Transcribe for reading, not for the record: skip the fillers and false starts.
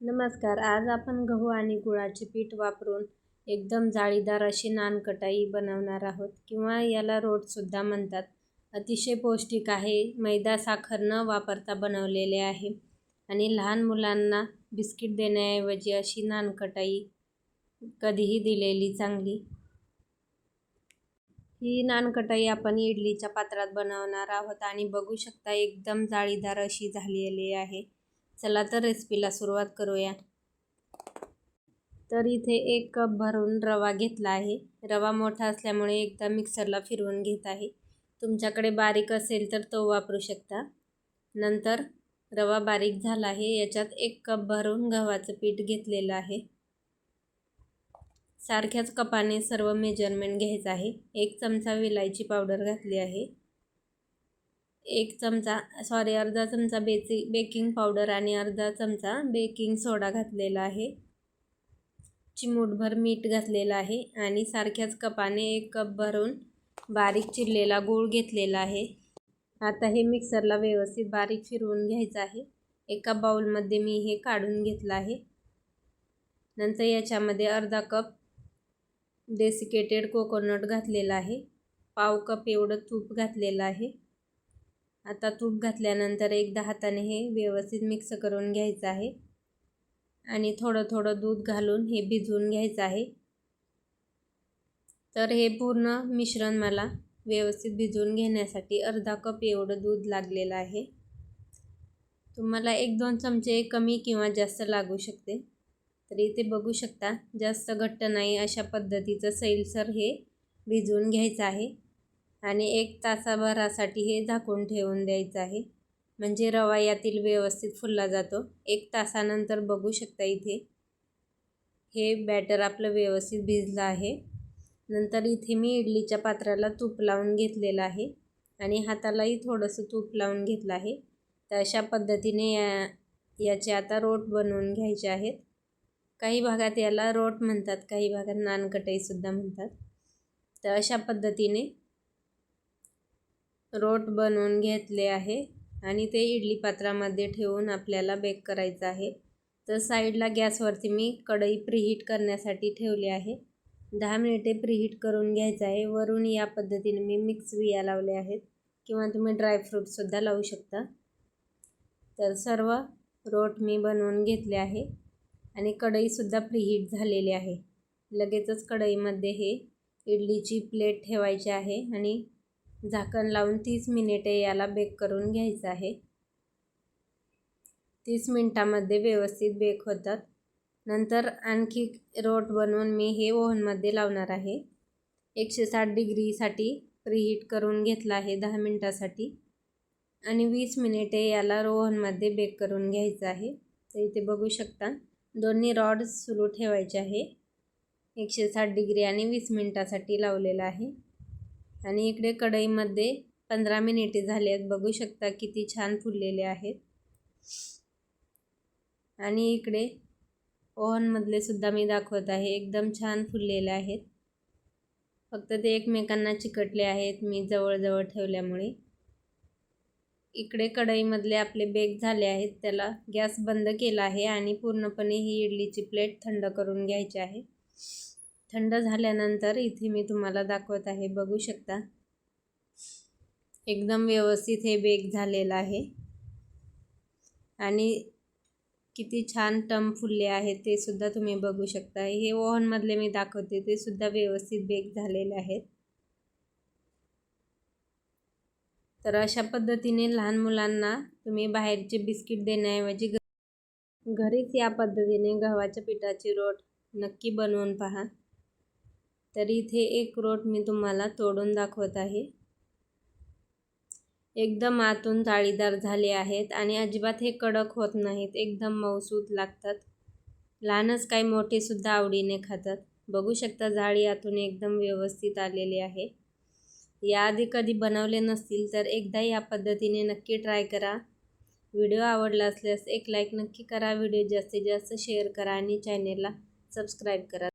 नमस्कार. आज आपण गहू आणि गुळाचे पीठ वापरून एकदम जाळीदार अशी नानकटाई बनवणार आहोत किंवा याला रोटसुद्धा म्हणतात. अतिशय पौष्टिक आहे. मैदा साखर न वापरता बनवलेले आहे आणि लहान मुलांना बिस्किट देण्याऐवजी अशी नानकटाई कधीही दिलेली चांगली. ही नानकटाई आपण इडलीच्या पात्रात बनवणार आहोत आणि बघू शकता एकदम जाळीदार अशी झालेली आहे. चला तर रेसिपीला सुरुवात करूया. तर इथे 1 कप भरून रवा घेतला आहे. रवा मोठा असल्यामुळे एकदा मिक्सरला फिरवून घेत आहे. तुमच्याकडे बारीक असेल तर तो वापरू शकता. नंतर रवा बारीक झाला आहे. याच्यात 1 कप भरून गव्हाचं पीठ घेतलेलं आहे. सारख्याच कपाने सर्व मेजरमेंट घ्यायचं आहे. 1 चमचा विलायची पावडर घातली आहे. अर्धा चमचा बेकिंग पावडर आणि अर्धा चमचा बेकिंग सोडा घातलेला आहे. चिमूटभर मीठ घातलेलं आहे आणि सारख्याच कपाने 1 कप भरून बारीक चिरलेला गूळ घेतलेला आहे. आता हे मिक्सरला व्यवस्थित बारीक फिरवून घ्यायचं आहे. एका बाउलमध्ये मी हे काढून घेतलं आहे. नंतर याच्यामध्ये अर्धा कप डेसिकेटेड कोकोनट घातलेला आहे. पाव कप एवढं तूप घातलेलं आहे. आता तूप घातल्यानंतर एकदा हाताने हे व्यवस्थित मिक्स करून घ्यायचं आहे आणि थोडं थोडं दूध घालून हे भिजवून घ्यायचं आहे. तर हे पूर्ण मिश्रण मला व्यवस्थित भिजवून घेण्यासाठी अर्धा कप एवढं दूध लागलेलं आहे. तुम्हाला 1-2 चमचे कमी किंवा जास्त लागू शकते. तर इथे बघू शकता जास्त घट्ट नाही अशा पद्धतीचं सैलसर हे भिजवून घ्यायचं आहे आणि 1 तासाभरासाठी हे झाकून ठेवून द्यायचं आहे. म्हणजे रवा यातील व्यवस्थित फुलला जातो. 1 तासानंतर बघू शकता इथे हे बॅटर आपलं व्यवस्थित भिजलं आहे. नंतर इथे मी इडलीच्या पात्राला तूप लावून घेतलेलं आहे आणि हातालाही थोडंसं तूप लावून घेतलं आहे. तर अशा पद्धतीने याचे आता रोट बनवून घ्यायचे आहेत. काही भागात याला रोट म्हणतात, काही भागात नानकटाईसुद्धा म्हणतात. तर अशा पद्धतीने रोट बनवून घेतले आहे आणि ते इडली पात्रामध्ये ठेवून आपल्याला बेक करायचं आहे. तर साईडला गॅसवरती मी कढई प्रीहीट करण्यासाठी ठेवली आहे. 10 मिनिटे प्रीहीट करून घ्यायचं आहे. वरून या पद्धतीने मी मिक्स बिया लावले आहेत किंवा तुम्ही ड्रायफ्रूटसुद्धा लावू शकता. तर सर्व रोट मी बनवून घेतले आहे आणि कढईसुद्धा प्रीहीट झालेली आहे. लगेचच कढईमध्ये हे इडलीची प्लेट ठेवायची आहे आणि झाकण लावून 30 मिनिटे याला बेक करून घ्यायचं आहे. 30 मिनिटांमध्ये व्यवस्थित बेक होतात. नंतर आणखी रोट बनवून मी हे ओव्हनमध्ये लावणार आहे. 160 डिग्रीसाठी प्रीहीट करून घेतला आहे 10 मिनिटासाठी आणि 20 मिनिटे याला ओव्हनमध्ये बेक करून घ्यायचं आहे. तर इथे बघू शकता दोन्ही रॉड सुरू ठेवायचे आहे. 160 डिग्री आणि 20 मिनिटासाठी लावलेलं आहे आणि इकडे कढईमध्ये 15 मिनिटे झाले आहेत. बघू शकता किती छान फुललेले आहेत आणि इकडे ओव्हनमधले सुद्धा मी दाखवत आहे. एकदम छान फुललेले आहेत. फक्त ते एकमेकांना चिकटले आहेत मी जवळजवळ ठेवल्यामुळे. इकडे कढईमधले आपले बेक झाले आहेत. त्याला गॅस बंद केला आहे आणि पूर्णपणे ही इडलीची प्लेट थंड करून घ्यायची आहे. थंड झाल्यानंतर इथे मी तुम्हाला दाखवत आहे. बघू शकता एकदम व्यवस्थित हे बेक झालेलं आहे आणि किती छान टम फुलले आहेत ते सुद्धा तुम्ही बघू शकता. हे ओव्हनमधले मी दाखवते ते सुद्धा व्यवस्थित बेक झालेले आहेत. तर अशा पद्धतीने लहान मुलांना तुम्ही बाहेरचे बिस्किट देण्याऐवजी घरीच या पद्धतीने गव्हाच्या पिठाची रोट नक्की बनवून पहा. तर इथे 1 रोट मी तुम्हाला तोडून दाखवत आहे. एकदम आतून जाळीदार झाले आहेत आणि अजिबात हे कडक होत नाहीत. एकदम मऊसूत लागतात. लहानच काय मोठेसुद्धा आवडीने खातात. बघू शकता जाळी आतून एकदम व्यवस्थित आलेली आहे. याआधी कधी बनवले नसतील तर एकदा या पद्धतीने नक्की ट्राय करा. व्हिडिओ आवडला असल्यास 1 लाईक नक्की करा. व्हिडिओ जास्तीत जास्त शेअर करा आणि चॅनेलला सबस्क्राईब करा.